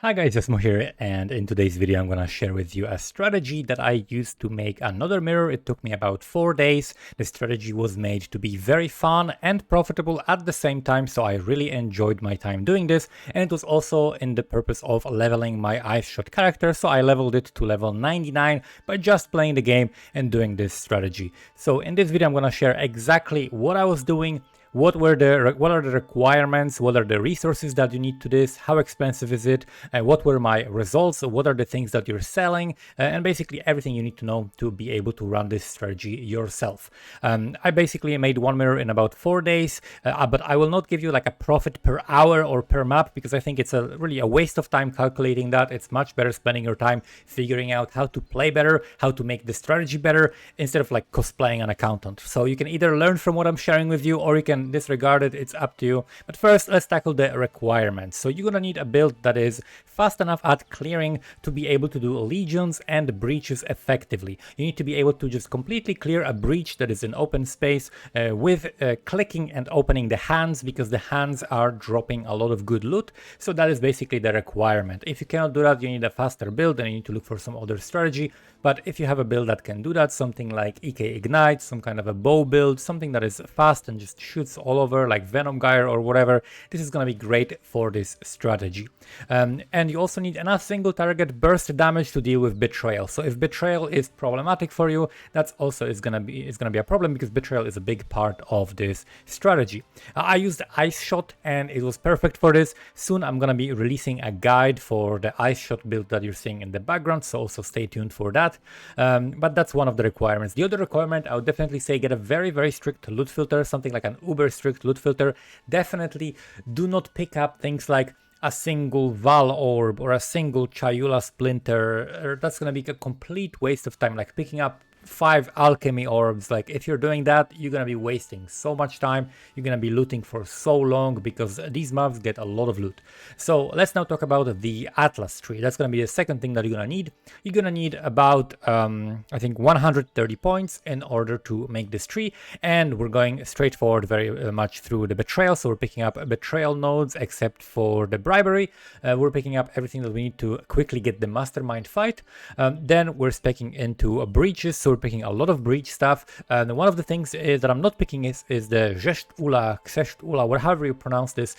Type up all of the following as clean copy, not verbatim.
Hi guys, Jasmo here, and in today's video I'm gonna share with you a strategy that I used to make another mirror. It took me about 4 days. The strategy was made to be very fun and profitable at the same time, so I really enjoyed my time doing this, and it was also in the purpose of leveling my ice shot character, so I leveled it to level 99 by just playing the game and doing this strategy. So in this video I'm gonna share exactly what I was doing, what are the requirements, what are the resources that you need to this, how expensive is it, what were my results, what are the things that you're selling, and basically everything you need to know to be able to run this strategy yourself. I basically made one mirror in about 4 days, but I will not give you like a profit per hour or per map, because I think it's really a waste of time calculating that. It's much better spending your time figuring out how to play better, how to make the strategy better, instead of like cosplaying an accountant. So you can either learn from what I'm sharing with you, or you can disregard it. It's up to you. But first, let's tackle the requirements. So you're gonna need a build that is fast enough at clearing to be able to do legions and breaches effectively. You need to be able to just completely clear a breach that is in open space with clicking and opening the hands, because the hands are dropping a lot of good loot. So that is basically the requirement. If you cannot do that, you need a faster build and you need to look for some other strategy. But if you have a build that can do that, something like EK Ignite, some kind of a bow build, something that is fast and just shoots all over like Venom Gyre or whatever, this is going to be great for this strategy. And you also need enough single target burst damage to deal with betrayal. So if betrayal is problematic for you, that's also is gonna be a problem, because betrayal is a big part of this strategy. I used ice shot and it was perfect for this. Soon I'm gonna be releasing a guide for the ice shot build that you're seeing in the background, so also stay tuned for that. But that's one of the requirements. The other requirement, I would definitely say, get a very strict loot filter, something like an uber strict loot filter. Definitely do not pick up things like a single Val orb or a single Chayula splinter. That's gonna be a complete waste of time, like picking up 5 alchemy orbs. Like if you're doing that, you're gonna be wasting so much time. You're gonna be looting for so long, because these mobs get a lot of loot. So let's now talk about the Atlas tree. That's gonna be the second thing that you're gonna need. You're gonna need about I think 130 points in order to make this tree, and we're going straightforward very much through the betrayal. So we're picking up betrayal nodes except for the bribery. We're picking up everything that we need to quickly get the mastermind fight. Then we're specking into breaches. So we're picking a lot of breach stuff, and one of the things that I'm not picking is the Zesht Ula, Ksesht Ula, however you pronounce this.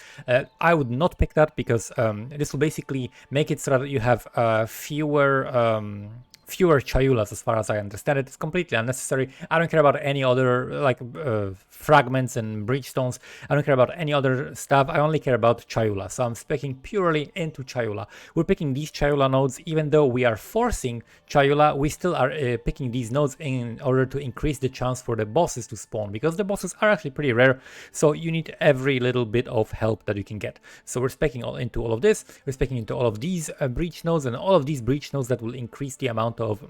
I would not pick that, because this will basically make it so that you have fewer Chayulas, as far as I understand it. It's completely unnecessary. I don't care about any other like fragments and breach stones. I don't care about any other stuff. I only care about Chayula. So I'm speccing purely into Chayula. We're picking these Chayula nodes. Even though we are forcing Chayula, we still are picking these nodes in order to increase the chance for the bosses to spawn, because the bosses are actually pretty rare. So you need every little bit of help that you can get. So we're specking into all of this. We're specking into all of these breach nodes, and all of these breach nodes that will increase the amount of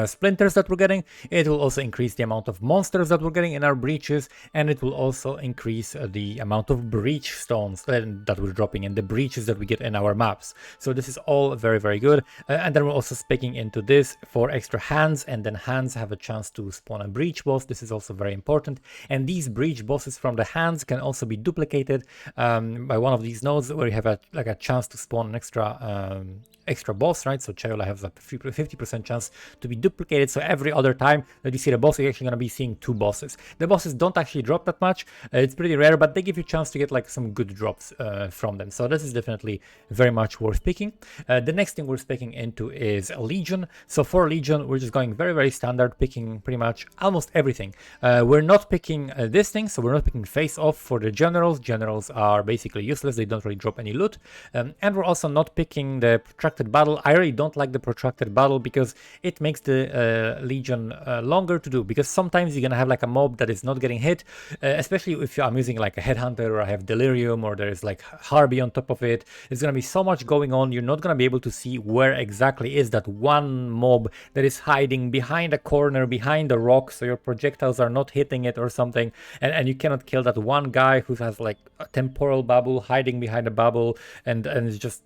splinters that we're getting. It will also increase the amount of monsters that we're getting in our breaches, and it will also increase the amount of breach stones that we're dropping in the breaches that we get in our maps. So this is all very good. And then we're also speccing into this for extra hands, and then hands have a chance to spawn a breach boss. This is also very important, and these breach bosses from the hands can also be duplicated by one of these nodes, where you have a chance to spawn an extra boss, right? So Chayula has a 50% chance to be duplicated. So every other time that you see the boss, you're actually going to be seeing 2 bosses. The bosses don't actually drop that much. It's pretty rare, but they give you a chance to get like some good drops from them. So this is definitely very much worth picking. The next thing we're picking into is Legion. So for Legion, we're just going very standard, picking pretty much almost everything. We're not picking this thing, so we're not picking face off for the generals. Generals are basically useless. They don't really drop any loot. And we're also not picking the protracted battle. I really don't like the protracted battle, because it makes the Legion longer to do, because sometimes you're gonna have like a mob that is not getting hit, especially if I'm using like a headhunter, or I have delirium, or there's like Harby on top of it. There's gonna be so much going on. You're not gonna be able to see where exactly is that one mob that is hiding behind a corner, behind a rock, so your projectiles are not hitting it or something, and you cannot kill that one guy who has like a temporal bubble hiding behind a bubble and is just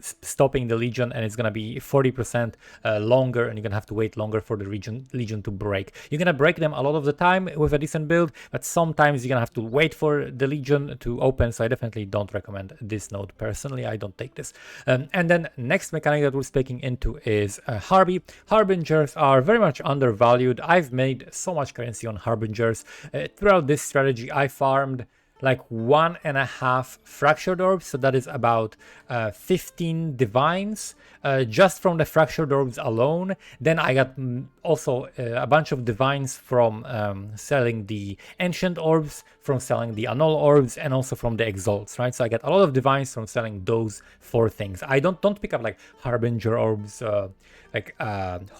stopping the Legion, and it's gonna be 40% longer, and you're gonna have to wait longer for the Legion to break. You're gonna break them a lot of the time with a decent build, but sometimes you're gonna have to wait for the Legion to open, so I definitely don't recommend this node personally. I don't take this. And then next mechanic that we're speaking into is Harby. Harbingers are very much undervalued. I've made so much currency on Harbingers. Throughout this strategy, I farmed like 1.5 fractured orbs, so that is about 15 divines just from the fractured orbs alone. Then I got also a bunch of divines from selling the ancient orbs, from selling the annul orbs, and also from the exalts, right? So I get a lot of divines from selling those 4 things. I don't pick up like harbinger orbs, like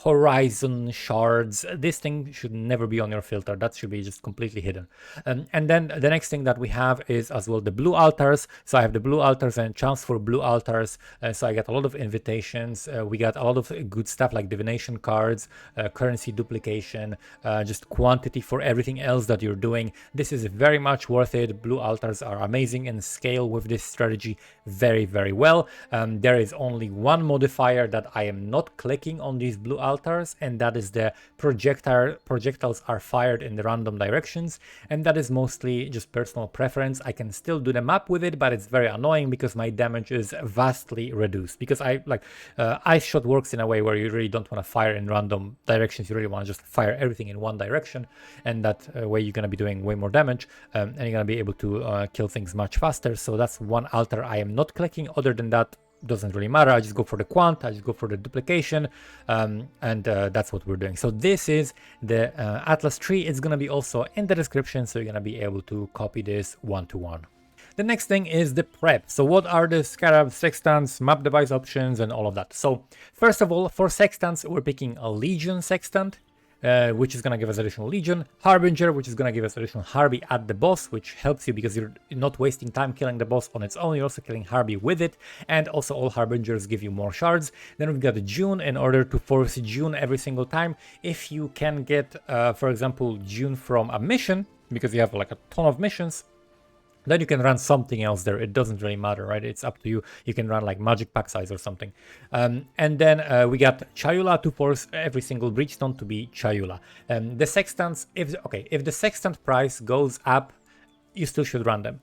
horizon shards. This thing should never be on your filter. That should be just completely hidden. And then the next thing that we have is as well the blue altars. So I have the blue altars and chance for blue altars. So I get a lot of invitations. We got a lot of good stuff like divination cards, currency duplication, just quantity for everything else that you're doing. This is very much worth it. Blue altars are amazing and scale with this strategy very, very well. There is only one modifier that I am not clicking on these blue altars, and that is the projectiles are fired in the random directions, and that is mostly just personal preference. I can still do the map with it, but it's very annoying because my damage is vastly reduced, because I like ice shot works in a way where you really don't want to fire in random directions. You really want to just fire everything in one direction, and that way you're going to be doing way more damage, and you're going to be able to kill things much faster. So that's one altar I am not clicking. Other than that, doesn't really matter. I just go for the quant, I just go for the duplication, and that's what we're doing. So this is the Atlas tree. It's going to be also in the description, so you're going to be able to copy this one-to-one. The next thing is the prep. So what are the scarabs, sextants, map device options, and all of that? So first of all, for sextants, we're picking a Legion sextant, which is going to give us additional Legion. Harbinger, which is going to give us additional Harby at the boss, which helps you because you're not wasting time killing the boss on its own. You're also killing Harby with it. And also all Harbingers give you more shards. Then we've got June in order to force June every single time. If you can get, for example, June from a mission, because you have like a ton of missions, then you can run something else there. It doesn't really matter, right? It's up to you. You can run like magic pack size or something. And then we got Chayula to force every single Breachstone to be Chayula. The sextants, if the sextant price goes up, you still should run them.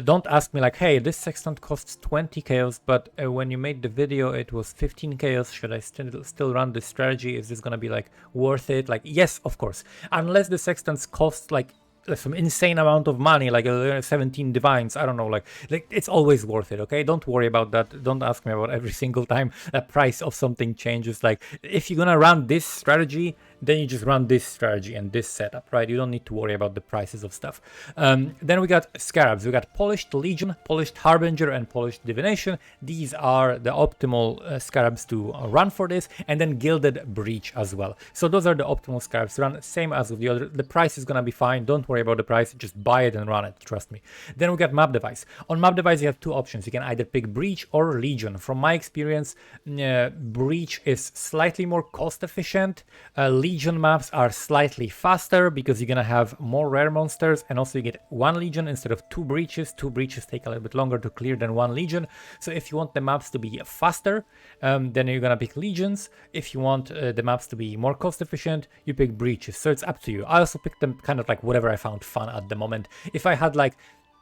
Don't ask me like, hey, this sextant costs 20 chaos, but when you made the video it was 15 chaos. Should I still run this strategy? Is this gonna be like worth it? Like, yes, of course. Unless the sextants cost like some insane amount of money, like 17 divines, I don't know, like it's always worth it. Okay, don't worry about that. Don't ask me about every single time the price of something changes. Like, if you're gonna run this strategy, then you just run this strategy and this setup, right? You don't need to worry about the prices of stuff. Then we got scarabs. We got polished Legion, polished Harbinger, and polished Divination. These are the optimal scarabs to run for this, and then gilded breach as well. So those are the optimal scarabs to run, same as with the other. The price is gonna be fine. Don't worry about the price, just buy it and run it, trust me. Then we got map device. On map device you have two options. You can either pick breach or Legion. From my experience, breach is slightly more cost efficient. Legion maps are slightly faster because you're gonna have more rare monsters, and also you get one Legion instead of two breaches. Two breaches take a little bit longer to clear than one Legion. So if you want the maps to be faster, then you're gonna pick Legions. If you want the maps to be more cost efficient, you pick breaches. So it's up to you. I also picked them kind of like whatever I found fun at the moment. If I had like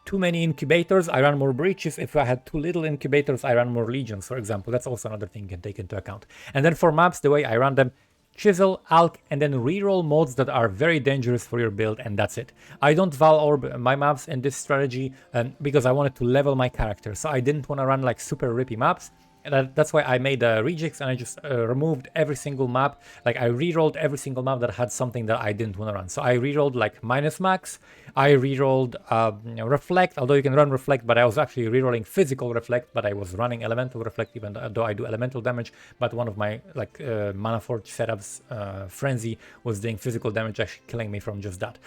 too many incubators, I run more breaches. If I had too little incubators, I run more Legions, for example. That's also another thing you can take into account. And then for maps, the way I run them, Chisel, Alk, and then reroll mods that are very dangerous for your build, and that's it. I don't Val Orb my maps in this strategy because I wanted to level my character, so I didn't want to run like super rippy maps. And that's why I made rejects, and I just removed every single map. Like, I rerolled every single map that had something that I didn't want to run. So I rerolled like minus max. I rerolled reflect, although you can run reflect, but I was actually rerolling physical reflect, but I was running elemental reflect, even though I do elemental damage. But one of my like mana forge setups, frenzy, was doing physical damage, actually killing me from just that.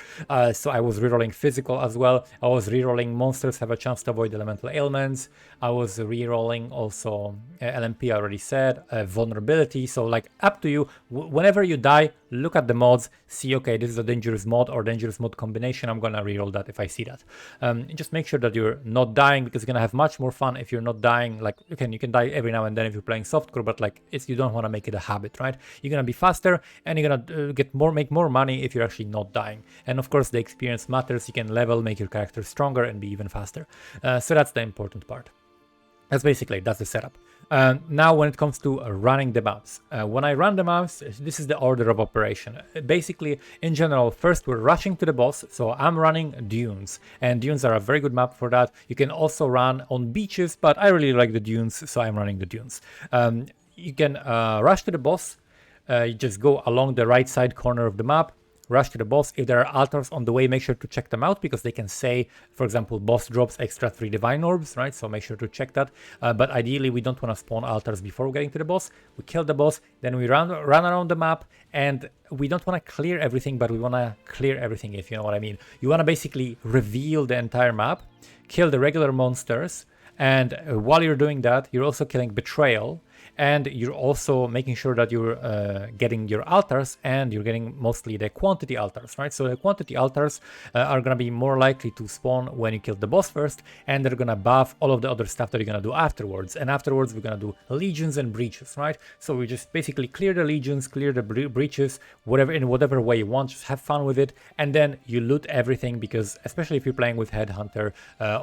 So I was rerolling physical as well. I was rerolling monsters have a chance to avoid elemental ailments. I was rerolling also LMP I already said, vulnerability. So like up to you. Whenever you die, look at the mods, see, okay, this is a dangerous mod or dangerous mod combination. I'm gonna reroll that if I see that. Just make sure that you're not dying, because you're gonna have much more fun if you're not dying. Like you can die every now and then if you're playing softcore, but like you don't want to make it a habit, right? You're gonna be faster and you're gonna make more money if you're actually not dying. And of course the experience matters. You can level, make your character stronger and be even faster. So that's the important part. That's the setup. Now when it comes to running the maps, when I run the maps, this is the order of operation. Basically, in general, first we're rushing to the boss, so I'm running dunes, and dunes are a very good map for that. You can also run on beaches, but I really like the dunes, so I'm running the dunes. You can rush to the boss. You just go along the right side corner of the map, rush to the boss. If there are altars on the way, make sure to check them out, because they can say, for example, boss drops extra 3 divine orbs, right? So make sure to check that. But ideally, we don't want to spawn altars before getting to the boss. We kill the boss, then we run around the map, and we don't want to clear everything, but we want to clear everything, if you know what I mean. You want to basically reveal the entire map, kill the regular monsters, and while you're doing that, you're also killing betrayal. And you're also making sure that you're getting your altars, and you're getting mostly the quantity altars, right? So the quantity altars are going to be more likely to spawn when you kill the boss first, and they're going to buff all of the other stuff that you're going to do afterwards. And afterwards, we're going to do legions and breaches, right? So we just basically clear the legions, clear the breaches, in whatever way you want. Just have fun with it, and then you loot everything, because especially if you're playing with Headhunter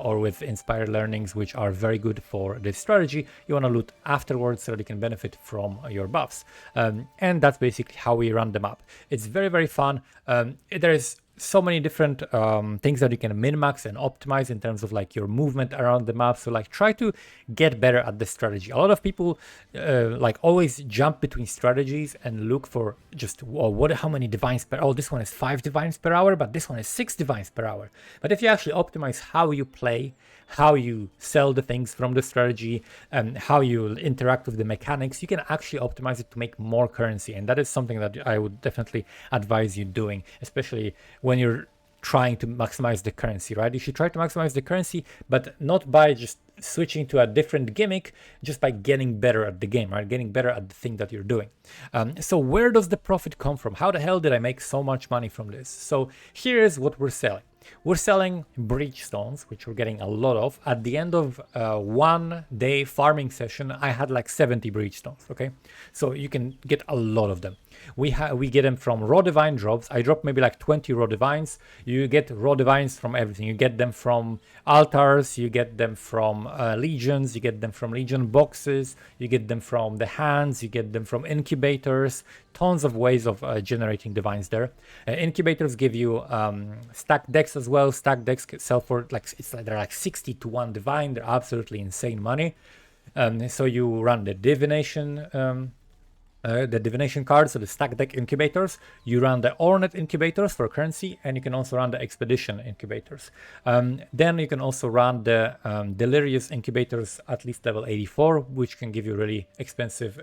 or with Inspired Learnings, which are very good for this strategy, you want to loot afterwards so that you can benefit from your buffs. And that's basically how we run the map. It's very, very fun. There is so many different things that you can min-max and optimize in terms of like your movement around the map. So like try to get better at the strategy. A lot of people like always jump between strategies and look for just how many divines per, oh, this one is 5 divines per hour, but this one is 6 divines per hour. But if you actually optimize how you play, how you sell the things from the strategy, and how you interact with the mechanics, you can actually optimize it to make more currency. And that is something that I would definitely advise you doing, especially when you're trying to maximize the currency, right? You should try to maximize the currency, but not by just switching to a different gimmick, just by getting better at the game, right? Getting better at the thing that you're doing. So where does the profit come from? How the hell did I make so much money from this? So here is what we're selling. We're selling breach stones, which we're getting a lot of. At the end of 1 day farming session, I had like 70 breach stones, okay? So you can get a lot of them. We get them from raw divine drops. I drop maybe like 20 raw divines. You get raw divines from everything. You get them from altars, you get them from legions, you get them from legion boxes, you get them from the hands, you get them from incubators. Tons of ways of generating divines there. Incubators give you stacked decks as well. Stacked decks sell for they're like 60 to 1 divine. They're absolutely insane money. So you run the divination cards, so the stack deck incubators. You run the Ornate incubators for currency, and you can also run the expedition incubators. Then you can also run the delirious incubators at least level 84, which can give you really expensive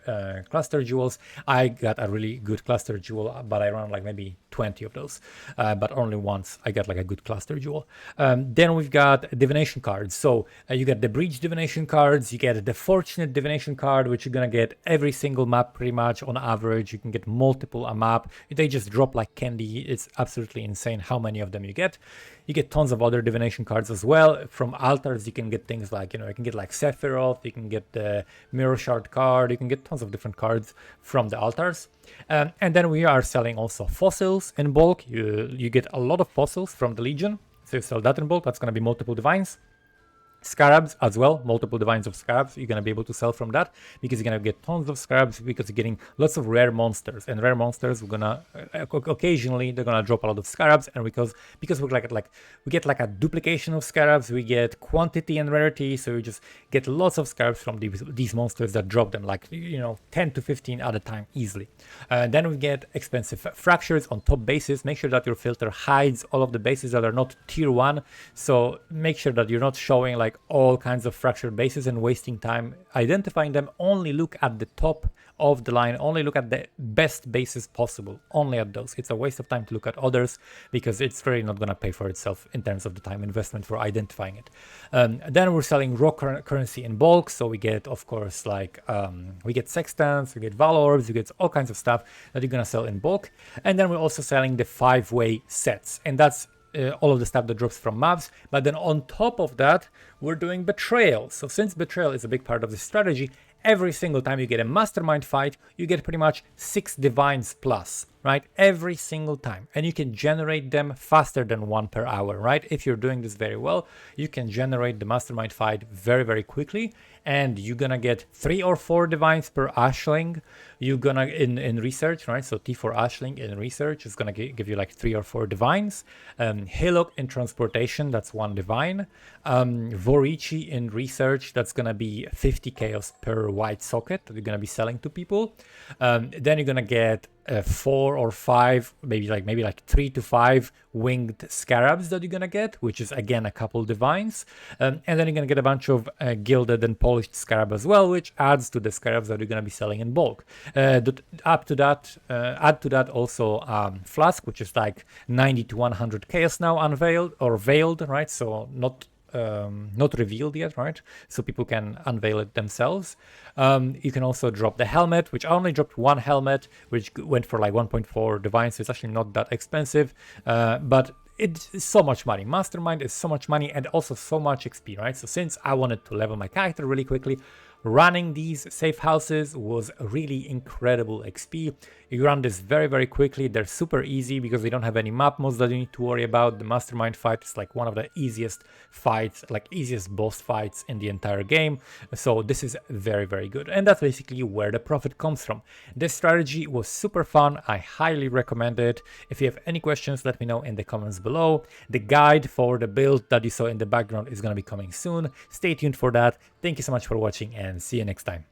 cluster jewels. I got a really good cluster jewel, but I run like maybe 20 of those, but only once I got like a good cluster jewel. Then we've got divination cards. So you get the breach divination cards, you get the fortunate divination card, which you're gonna get every single map pretty much. On average, you can get multiple a map. They just drop like candy. It's absolutely insane how many of them you get. You get tons of other divination cards as well. From altars, you can get things like, you can get like Sephiroth, you can get the Mirror Shard card, you can get tons of different cards from the altars. And then we are selling also fossils in bulk. You get a lot of fossils from the Legion. So you sell that in bulk. That's going to be multiple divines. Scarabs as well, multiple divines of scarabs you're going to be able to sell from that, because you're going to get tons of scarabs, because you're getting lots of rare monsters, and rare monsters we're going to occasionally they're going to drop a lot of scarabs. And because we get like a duplication of scarabs, we get quantity and rarity, so you just get lots of scarabs from these monsters that drop them like 10 to 15 at a time easily. Then we get expensive fractures on top bases. Make sure that your filter hides all of the bases that are not tier 1, so make sure that you're not showing like all kinds of fractured bases and wasting time identifying them. Only look at the top of the line, only look at the best bases possible, only at those. It's a waste of time to look at others because it's really not going to pay for itself in terms of the time investment for identifying it. Then we're selling raw currency in bulk, so we get, of course, like we get sextants, we get valors, we get all kinds of stuff that you're going to sell in bulk. And then we're also selling the 5-way sets, and that's all of the stuff that drops from maps. But then on top of that, we're doing betrayal. So since betrayal is a big part of the strategy, every single time you get a mastermind fight, you get pretty much 6 divines plus, right? Every single time. And you can generate them faster than 1 per hour, right? If you're doing this very well, you can generate the mastermind fight very, very quickly. And you're gonna get 3 or 4 divines per ashling. You're gonna, in research, right? So T4 ashling in research is gonna give you like 3 or 4 divines. Hillock in transportation, that's 1 divine. Vorici in research, that's gonna be 50 chaos per white socket that you're gonna be selling to people. Then you're gonna get 4 or 5, maybe like 3 to 5 winged scarabs that you're gonna get, which is again a couple divines, and then you're gonna get a bunch of gilded and polished scarab as well, which adds to the scarabs that you're gonna be selling in bulk. Add to that also flask, which is like 90 to 100 chaos now unveiled or veiled, right? So not revealed yet, right? So people can unveil it themselves. You can also drop the helmet, which I only dropped 1 helmet, which went for like 1.4 divines, so it's actually not that expensive, but it's so much money. Mastermind is so much money and also so much XP, right? So since I wanted to level my character really quickly, running these safe houses was really incredible XP. You run this very, very quickly. They're super easy because they don't have any map mods that you need to worry about. The mastermind fight is like one of the easiest fights, like easiest boss fights in the entire game. So this is very, very good. And that's basically where the profit comes from. This strategy was super fun. I highly recommend it. If you have any questions, let me know in the comments below. The guide for the build that you saw in the background is going to be coming soon. Stay tuned for that. Thank you so much for watching and see you next time.